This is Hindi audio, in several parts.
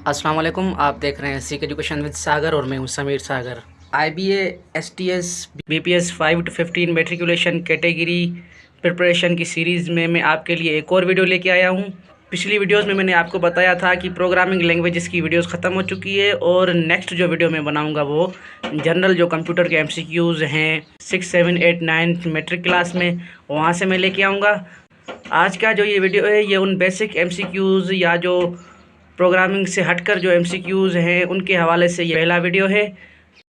अस्सलाम वालेकुम। आप देख रहे हैं सीख एजुकेशन विद सागर और मैं हूं समीर सागर। IBA STS BPS 5 to 15 matriculation category preparation की सीरीज़ में मैं आपके लिए एक और वीडियो लेके आया हूं। पिछली वीडियोस में मैंने आपको बताया था कि प्रोग्रामिंग लैंग्वेजेस की वीडियोस ख़त्म हो चुकी है और नेक्स्ट जो वीडियो मैं बनाऊंगा वो जनरल जो कंप्यूटर के MCQs हैं 6, 7, 8, 9 मैट्रिक क्लास में वहाँ से मैं लेके आऊँगा। आज का जो ये वीडियो है ये उन बेसिक MCQs या जो प्रोग्रामिंग से हटकर जो MCQs हैं उनके हवाले से ये पहला वीडियो है।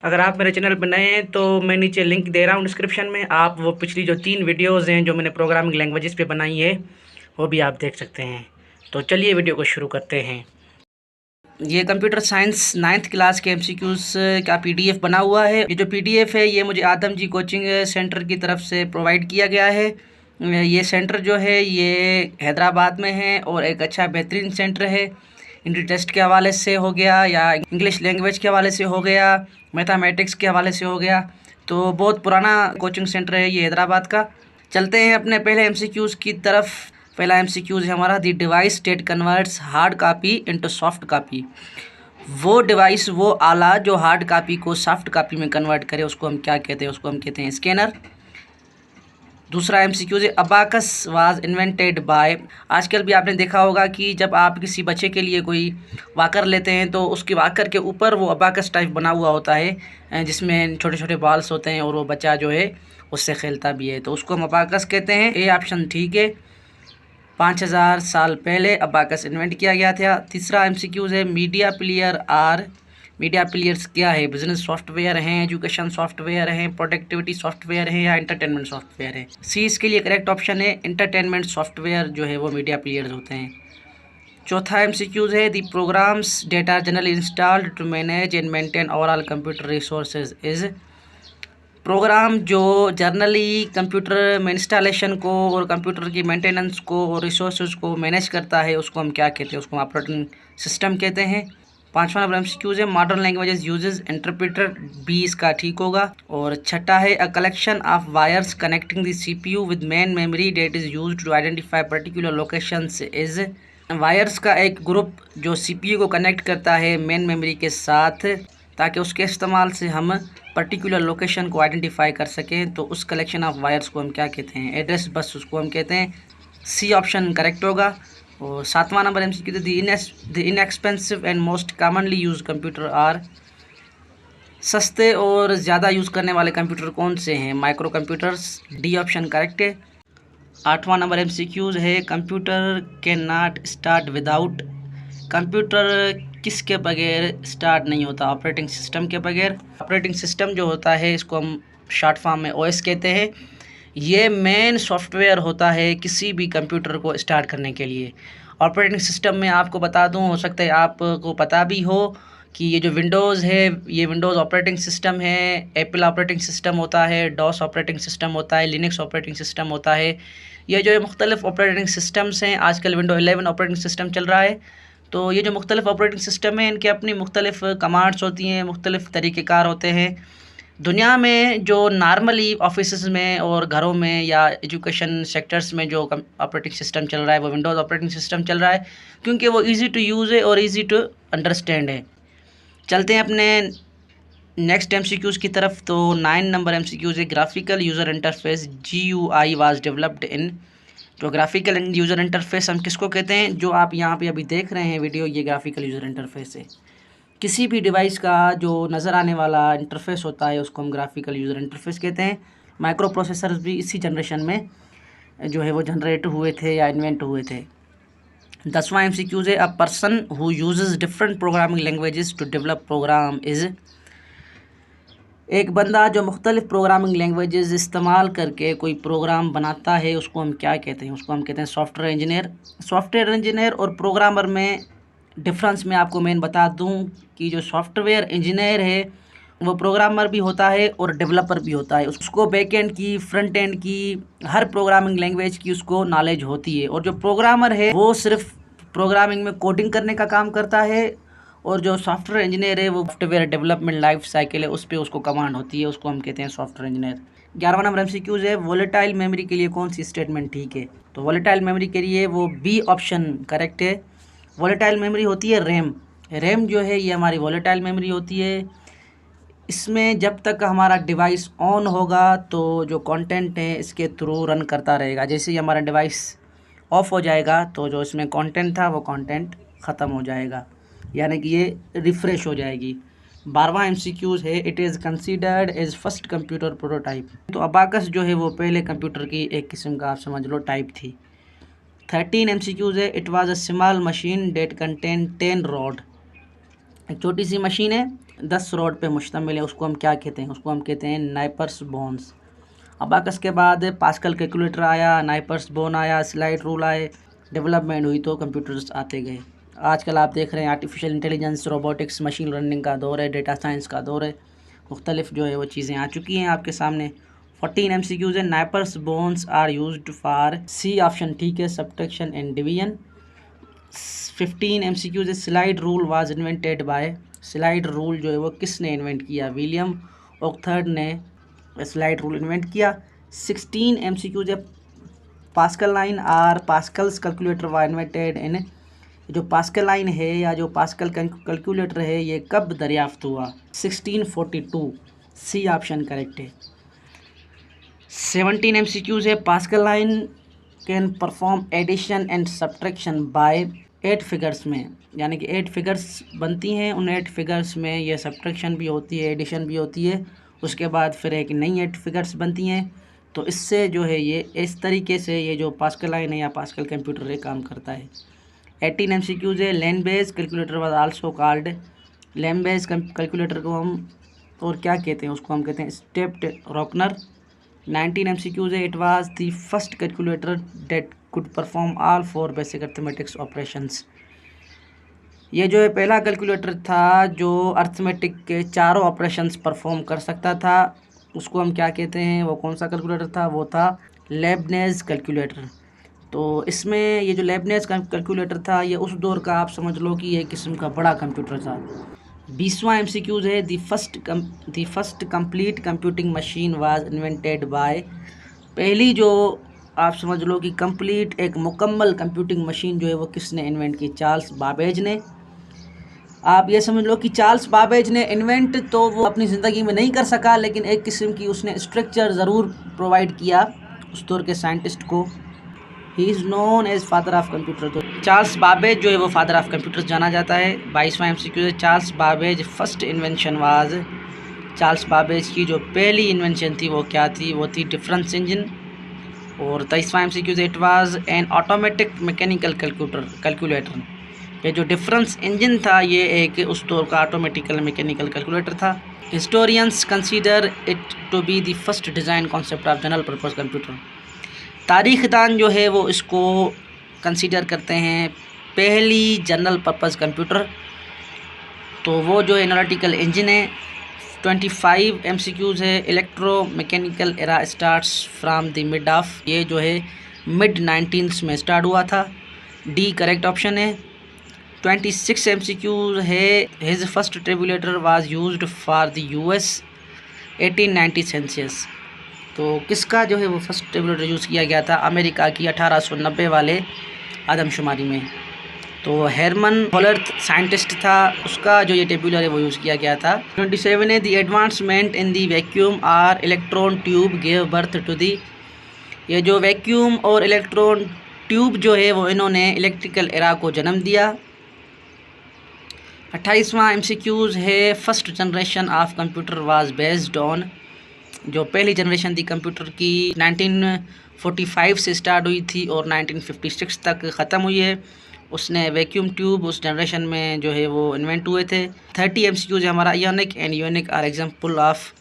अगर आप मेरे चैनल पर नए हैं तो मैं नीचे लिंक दे रहा हूँ डिस्क्रिप्शन में, आप वो पिछली जो 3 वीडियोज़ हैं जो मैंने प्रोग्रामिंग लैंग्वेजेस पे बनाई है वो भी आप देख सकते हैं। तो चलिए वीडियो को शुरू करते हैं। ये कंप्यूटर साइंस 9th क्लास के MCQs का PDF बना हुआ है। ये जो PDF है ये मुझे आदम जी कोचिंग सेंटर की तरफ से प्रोवाइड किया गया है। ये सेंटर जो है ये हैदराबाद में है और एक अच्छा बेहतरीन सेंटर है। इंट्री टेस्ट के हवाले से हो गया या इंग्लिश लैंग्वेज के हवाले से हो गया, मैथमेटिक्स के हवाले से हो गया, तो बहुत पुराना कोचिंग सेंटर है ये हैदराबाद का। चलते हैं अपने पहले MCQs की तरफ। पहला MCQs है हमारा, the device that converts hard copy into soft copy. वो डिवाइस, वो आला जो हार्ड कॉपी को सॉफ्ट कॉपी में कन्वर्ट करे उसको हम क्या कहते हैं? उसको हम कहते हैं स्कैनर। दूसरा MCQ है, अबाकस वाज इन्वेंटेड बाय। आजकल भी आपने देखा होगा कि जब आप किसी बच्चे के लिए कोई वाकर लेते हैं तो उसके वाकर के ऊपर वो अबाकस टाइप बना हुआ होता है जिसमें छोटे छोटे बॉल्स होते हैं और वो बच्चा जो है उससे खेलता भी है, तो उसको हम अबाकस कहते हैं। ये ऑप्शन ठीक है। 5000 साल पहले अबाकस इन्वेंट किया गया था। तीसरा MCQ है, media player are. Media players क्या है? बिजनेस सॉफ्टवेयर हैं, एजुकेशन सॉफ्टवेयर हैं, प्रोडक्टिविटी सॉफ्टवेयर हैं या एंटरटेनमेंट सॉफ्टवेयर है? सी इसके लिए करेक्ट ऑप्शन है, एंटरटेनमेंट सॉफ्टवेयर जो है वो मीडिया प्लेयर्स होते हैं। चौथा MCQ है, the programs data generally installed to manage and maintain overall computer resources is. Program जो जर्नली कंप्यूटर में इंस्टॉलेशन को और कंप्यूटर की मेंटेनेंस को और रिसोर्सेज को मैनेज करता है उसको हम क्या कहते हैं? उसको हम ऑपरेटिंग सिस्टम कहते हैं। पांचवा नंबर MCQ है, modern languages uses interpreter. B इसका ठीक होगा। और छठा है, a collection of wires connecting the CPU with main memory that is used to identify particular locations is. Wires का एक ग्रुप जो CPU को कनेक्ट करता है मेन मेमोरी के साथ ताकि उसके इस्तेमाल से हम पर्टिकुलर लोकेशन को आइडेंटिफाई कर सकें, तो उस कलेक्शन ऑफ वायर्स को हम क्या कहते हैं? एड्रेस बस उसको हम कहते हैं। सी ऑप्शन करेक्ट होगा। और सातवां नंबर MCQ, the inexpensive and most commonly use computer are. सस्ते और ज़्यादा यूज़ करने वाले कंप्यूटर कौन से हैं? Micro computers. D option correct है। आठवां नंबर MCQ है, computer can not start without. Computer किसके बगैर स्टार्ट नहीं होता? ऑपरेटिंग सिस्टम के बगैर। ऑपरेटिंग सिस्टम जो होता है इसको हम शॉर्ट फॉर्म में OS कहते हैं। ये मेन सॉफ्टवेयर होता है किसी भी कंप्यूटर को स्टार्ट करने के लिए। ऑपरेटिंग सिस्टम में आपको बता दूं, हो सकता है आपको पता भी हो कि ये जो विंडोज़ है ये विंडोज़ ऑपरेटिंग सिस्टम है, एप्पल ऑपरेटिंग सिस्टम होता है, डॉस ऑपरेटिंग सिस्टम होता है, लिनक्स ऑपरेटिंग सिस्टम होता है। ये जो मुख्तलिफ ऑपरेटिंग सिस्टम्स हैं, आजकल विंडो 11 ऑपरेटिंग सिस्टम चल रहा है, तो ये जो मुख्तलिफ ऑपरेटिंग सिस्टम है इनके अपनी मुख्तलिफ कमांड्स होती हैं, मुख्तलिफ तरीक़ेकार होते हैं। दुनिया में जो नॉर्मली ऑफिस में और घरों में या एजुकेशन सेक्टर्स में जो ऑपरेटिंग सिस्टम चल रहा है वो विंडोज़ ऑपरेटिंग सिस्टम चल रहा है क्योंकि वो इजी टू यूज़ है और इजी टू अंडरस्टैंड है। चलते हैं अपने नेक्स्ट MCQs की तरफ। तो 9 नंबर MCQs है, graphical user interface GUI was developed in. तो ग्राफिकल यूज़र इंटरफेस हम किसको कहते हैं? जो आप यहाँ पे अभी देख रहे हैं वीडियो, ये ग्राफिकल यूज़र इंटरफेस है। किसी भी डिवाइस का जो नज़र आने वाला इंटरफेस होता है उसको हम ग्राफिकल यूज़र इंटरफेस कहते हैं। माइक्रो प्रोसेसर्स भी इसी जनरेशन में जो है वो जनरेट हुए थे या इन्वेंट हुए थे। 10वां MCQ है, a person who uses different programming languages to develop program is. एक बंदा जो मुख्तलिफ प्रोग्रामिंग लैंग्वेजेस इस्तेमाल करके कोई प्रोग्राम बनाता है उसको हम क्या कहते हैं? उसको हम कहते हैं सॉफ्टवेयर इंजीनियर। सॉफ्टवेयर इंजीनियर और प्रोग्रामर में डिफरेंस मैं आपको मेन बता दूं कि जो सॉफ्टवेयर इंजीनियर है वो प्रोग्रामर भी होता है और डेवलपर भी होता है। उसको बैक एंड की, फ्रंट एंड की, हर प्रोग्रामिंग लैंग्वेज की उसको नॉलेज होती है। और जो प्रोग्रामर है वो सिर्फ प्रोग्रामिंग में कोडिंग करने का काम करता है और जो सॉफ्टवेयर इंजीनियर है वो सॉफ्टवेयर डेवलपमेंट लाइफ साइकिल है उस पर उसको कमांड होती है, उसको हम कहते हैं सॉफ्टवेयर इंजीनियर। 11वां नंबर MCQ है, वोलेटाइल मेमोरी के लिए कौन सी स्टेटमेंट ठीक है? तो वोलेटाइल मेमोरी के लिए वो बी ऑप्शन करेक्ट है। वोलेटाइल मेमोरी होती है रैम। रैम जो है ये हमारी वॉलेटाइल मेमोरी होती है। इसमें जब तक हमारा डिवाइस ऑन होगा तो जो कंटेंट है इसके थ्रू रन करता रहेगा। जैसे ही हमारा डिवाइस ऑफ हो जाएगा तो जो इसमें कंटेंट था वो कंटेंट ख़त्म हो जाएगा, यानी कि ये रिफ़्रेश हो जाएगी। 12वां MCQs है, it is considered as first computer prototype. तो अबाकस जो है वो पहले कंप्यूटर की एक किस्म का आप समझ लो टाइप थी। 13 MCQs है, it was a small machine that contain 10 rod. एक छोटी सी मशीन है, 10 रॉड पे मुश्तमिल है, उसको हम क्या कहते हैं? उसको हम कहते हैं नाइपर्स बोन्स। अबाकस के बाद पास्कल कैलकुलेटर आया, नाइपर्स बोन आया, स्लाइड रूल आए, डेवलपमेंट हुई तो कंप्यूटर्स आते गए। आजकल आप देख रहे हैं artificial intelligence, robotics, machine learning का दौर है, डेटा साइंस का दौर है, मुख्तलिफ जो है वो चीज़ें आ चुकी हैं आपके सामने। 14 MCQs है, Napier's bones are used for C option ठीक है, सब्ट्रैक्शन एंड डिवीजन। 15 MCQs है, slide rule was invented by. Slide rule जो है वो किसने इन्वेंट किया? विलियम ऑक्थर्ड ने स्लाइड रूल इन्वेंट किया। 16 MCQs है, Pascaline or Pascal's calculator was invented in. जो पास्कल लाइन है या जो पास्कल कैलकुलेटर है ये कब दरियाफ्त हुआ? 1642, सी ऑप्शन करेक्ट है। 17 MCQs है, Pascaline can perform addition and subtraction by 8 figures में, यानी कि 8 फिगर्स बनती हैं, उन 8 फिगर्स में ये सब्ट्रैक्शन भी होती है, एडिशन भी होती है, उसके बाद फिर एक नई 8 फिगर्स बनती हैं। तो इससे जो है ये इस तरीके से ये जो पास्कल लाइन है या पास्कल कंप्यूटर है काम करता है। 18 MCQs है, Leibniz calculator was also called. Leibniz calculator को हम और क्या कहते हैं? उसको हम कहते हैं स्टेप्ड रॉकनर। 19 MCQs है, it was the first calculator that could perform all 4 basic arithmetics operations. ये जो है पहला कैलकुलेटर था जो अर्थमेटिक के चारों ऑपरेशंस परफॉर्म कर सकता था। उसको हम क्या कहते हैं? वो कौन सा कैलकुलेटर था? वो था लेबनेज कैलकुलेटर। तो इसमें ये जो लेबनेज कैलकुलेटर था ये उस दौर का आप समझ लो कि एक किस्म का बड़ा कंप्यूटर था। 20वां MCQs है, the first complete computing machine was invented bye. पहली जो आप समझ लो कि कंप्लीट एक मुकम्मल कंप्यूटिंग मशीन जो है वो किसने इन्वेंट की? चार्ल्स बाबेज ने। आप ये समझ लो कि चार्ल्स बाबेज ने इन्वेंट तो वो अपनी ज़िंदगी में नहीं कर सका, लेकिन एक किस्म की उसने स्ट्रक्चर ज़रूर प्रोवाइड किया उस दौर के साइंटिस्ट को। He is known as father of computer. तो चार्ल्स बाबेज जो है वो फादर ऑफ कंप्यूटर जाना जाता है। 22वां MCQ है, Charles Babbage first invention was. Charles Babbage की जो पहली इन्वेंशन थी वो क्या थी? वो थी डिफरेंस इंजन। और 23वां MCQ है, it was an automatic mechanical calculator. ये जो डिफरेंस इंजन था ये एक उस दौर का ऑटोमेटिकल मैकेनिकल कैलकुलेटर था। Historians consider it to be the first design concept of general purpose computer. तारीखदान जो है वो इसको कंसीडर करते हैं पहली जनरल पर्पस कंप्यूटर। तो वो जो एनालिटिकल इंजन है। 25 MCQs है, electro mechanical era starts from the mid of. ये जो है मिड 19s में स्टार्ट हुआ था, डी करेक्ट ऑप्शन है। 26 MCQs है, his first tabulator was used for the US 1890 सेंसियस। तो किसका जो है वो फर्स्ट टेबुलेटर यूज़ किया गया था? अमेरिका की 1890 वाले आदमशुमारी में। तो हेरमन होलर्थ साइंटिस्ट था, उसका जो ये टेबुलर है वो यूज़ किया गया था। 27 है, the advancement in the vacuum or electron tube gave birth to the. ये जो वैक्यूम और इलेक्ट्रॉन ट्यूब जो है वो इन्होंने इलेक्ट्रिकल एरा को जन्म दिया। 28वां MCQs है, first generation of computer was based on. जो पहली जनरेशन थी कंप्यूटर की 1945 से स्टार्ट हुई थी और 1956 तक ख़त्म हुई है। उसने वैक्यूम ट्यूब उस जनरेशन में जो है वो इन्वेंट हुए थे। 30 MCQs है हमारा, ENIAC and UNIVAC are example of.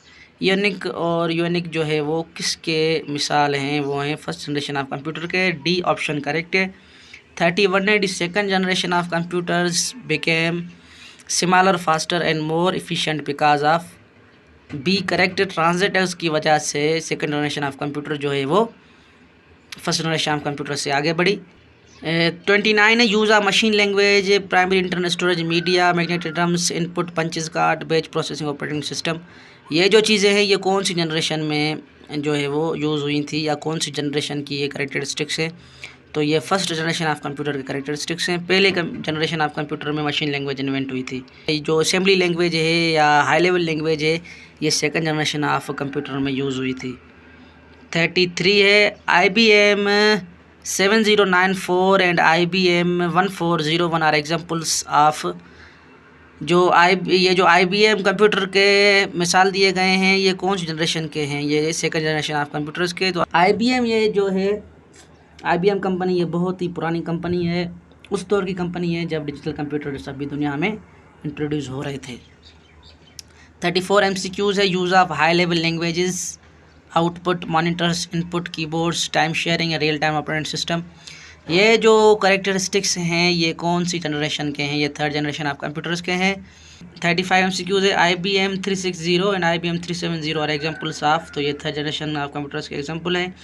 ENIAC और यूनिक जो है वो किसके मिसाल हैं? वो हैं फर्स्ट जनरेशन ऑफ कंप्यूटर के, डी ऑप्शन करेक्ट है। 31 है, the second generation of computers became smaller faster and more efficient because of. B correct, transistors की वजह से सेकंड जनरेशन ऑफ कंप्यूटर जो है वो फर्स्ट जनरेशन ऑफ कंप्यूटर से आगे बढ़ी। 29 है, use a machine language, primary internal storage, media, magnetic drums, input punches card, batch processing, operating system. ये जो चीज़ें हैं ये कौन सी जनरेशन में जो है वो यूज़ हुई थी या कौन सी जनरेशन की ये करेक्टरिस्टिक्स है? तो ये फर्स्ट जनरेशन ऑफ कंप्यूटर के कैरेक्टरिस्टिक्स हैं। पहले जनरेशन ऑफ कंप्यूटर में मशीन लैंग्वेज इन्वेंट हुई थी। जो असेंबली लैंग्वेज है या हाई लेवल लैंग्वेज है, ये सेकंड जनरेशन ऑफ कंप्यूटर में यूज़ हुई थी। 33 है IBM 7094 and IBM 1401 are examples of ये जो IBM कंप्यूटर के मिसाल दिए गए हैं, ये कौन सी जनरेशन के हैं? ये सेकंड जनरेशन ऑफ कंप्यूटर्स के। तो IBM ये जो है IBM कंपनी, ये बहुत ही पुरानी कंपनी है। उस दौर की कंपनी है जब डिजिटल कंप्यूटर सभी दुनिया में इंट्रोड्यूस हो रहे थे। 34 MCQs है। Use of high level languages, output monitors, input keyboards, time sharing, real time operating system. ये जो कैरेक्टरिस्टिक्स हैं ये कौन सी जनरेशन के हैं? ये थर्ड जनरेशन ऑफ कंप्यूटर्स के हैं। 35 MCQs है। IBM 360 and IBM 370 are examples of. तो ये थर्ड जनरेशन ऑफ कंप्यूटर्स के एग्जाम्पल हैं।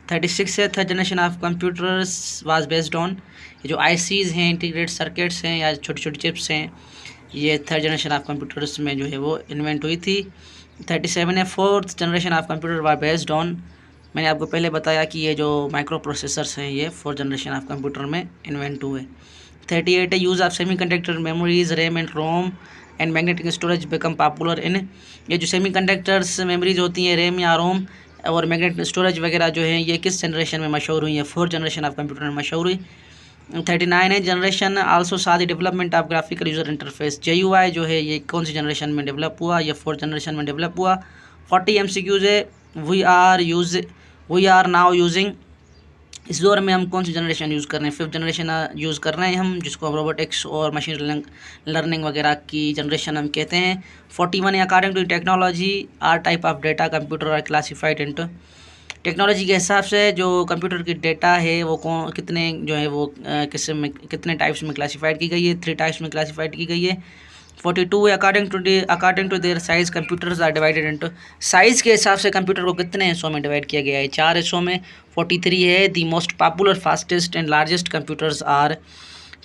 36 है। Third generation of computers was based on, ये जो ICs हैं, इंटीग्रेटेड सर्किट्स हैं या छोटी छोटी चिप्स हैं, ये थर्ड जनरेशन ऑफ कंप्यूटर्स में जो है वो इन्वेंट हुई थी। 37 है। Fourth generation of computer was based on, मैंने आपको पहले बताया कि ये जो माइक्रो प्रोसेसर्स हैं ये फोर्थ जनरेशन ऑफ कंप्यूटर में इन्वेंट हुए। 38 है। Use of semiconductor memories, RAM and ROM and magnetic storage become popular in. ये जो सेमीकंडक्टर्स मेमोरीज होती हैं, रैम या रोम और मैग्नेटिक स्टोरेज वगैरह जो है, ये किस जनरेशन में मशहूर हुई है? फोर्थ जनरेशन ऑफ कंप्यूटर में मशहूर हुई। 39 है। जनरेशन आल्सो सा the development of graphical user interface, GUI जो है ये कौन सी जनरेशन में डेवलप हुआ? ये फोर्थ जनरेशन में डेवलप हुआ। 40 MCQs है। वी आर नाउ यूजिंग, इस दौर में हम कौन सी जनरेशन यूज़ कर रहे हैं? फिफ्थ जनरेशन यूज़ कर रहे हैं हम, जिसको हम रोबोटिक्स और मशीन लर्निंग वगैरह की जनरेशन हम कहते हैं। 41 है। According to technology or type of data computer are classified into. Technology के हिसाब से जो कंप्यूटर की डेटा है वो कितने जो है वो किस्म में, कितने टाइप्स में क्लासीफाइड की गई है? 3 टाइप्स में क्लासीफाइड की गई है। 42 है। According to their size computers are divided into, size के हिसाब से कंप्यूटर को कितने हिस्सों में डिवाइड किया गया है? 4 हिस्सों में। 43 है। The most popular, fastest and largest computers are,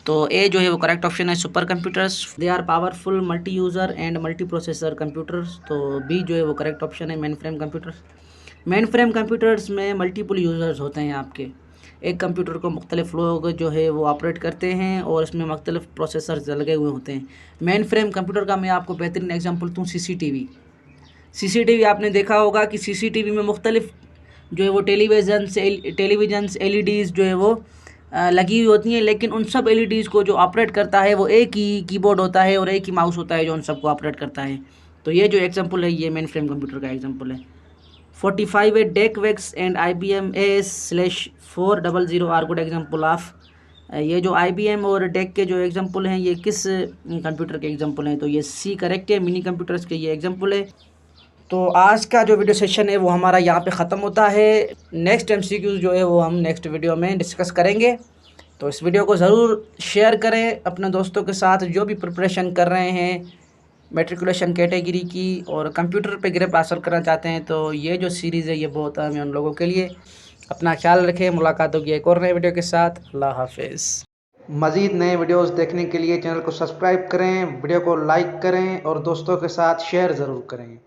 तो ए जो है वो करेक्ट ऑप्शन है, super computers. They are powerful multi user and multi processor computers, तो बी जो है वो करेक्ट ऑप्शन है, mainframe computers. Mainframe computers में मल्टीपल यूज़र्स होते हैं आपके, एक कंप्यूटर को मुख्तलिफ लोग जो है वो ऑपरेट करते हैं और इसमें मुख्तलिफ प्रोसेसर्स लगे हुए होते हैं। मेन फ्रेम कंप्यूटर का मैं आपको बेहतरीन एग्जांपल दूँ, CCTV आपने देखा होगा कि CCTV में मुख्तलिफ जो है वो टेलीविजन्स LEDs जो है वो लगी हुई होती हैं, लेकिन उन सब LEDs को जो ऑपरेट करता है वो एक ही कीबोर्ड होता है और एक ही माउस होता है जो उन सबको ऑपरेट करता है। तो ये जो एग्जांपल है ये मेन फ्रेम कंप्यूटर का एग्जांपल है। 45 है। DEC and IBM AS/400 are good example of. ये जो IBM और DEC के जो एग्जांपल हैं ये किस कंप्यूटर के एग्जांपल हैं? तो ये C करेक्ट है, मिनी कंप्यूटर्स के ये एग्जांपल है। तो आज का जो वीडियो सेशन है वो हमारा यहाँ पे ख़त्म होता है। नेक्स्ट MCQs जो है वो हम नेक्स्ट वीडियो में डिस्कस करेंगे। तो इस वीडियो को ज़रूर शेयर करें अपने दोस्तों के साथ जो भी प्रिपरेशन कर रहे हैं मैट्रिकुलेशन कैटेगरी की और कंप्यूटर पे ग्रेप हासिल करना चाहते हैं। तो ये जो सीरीज़ है ये बहुत अहम है उन लोगों के लिए। अपना ख्याल रखें। मुलाकात होगी एक और नए वीडियो के साथ। अल्लाह हाफिज़। मज़ीद नए वीडियोस देखने के लिए चैनल को सब्सक्राइब करें, वीडियो को लाइक करें और दोस्तों के साथ शेयर ज़रूर करें।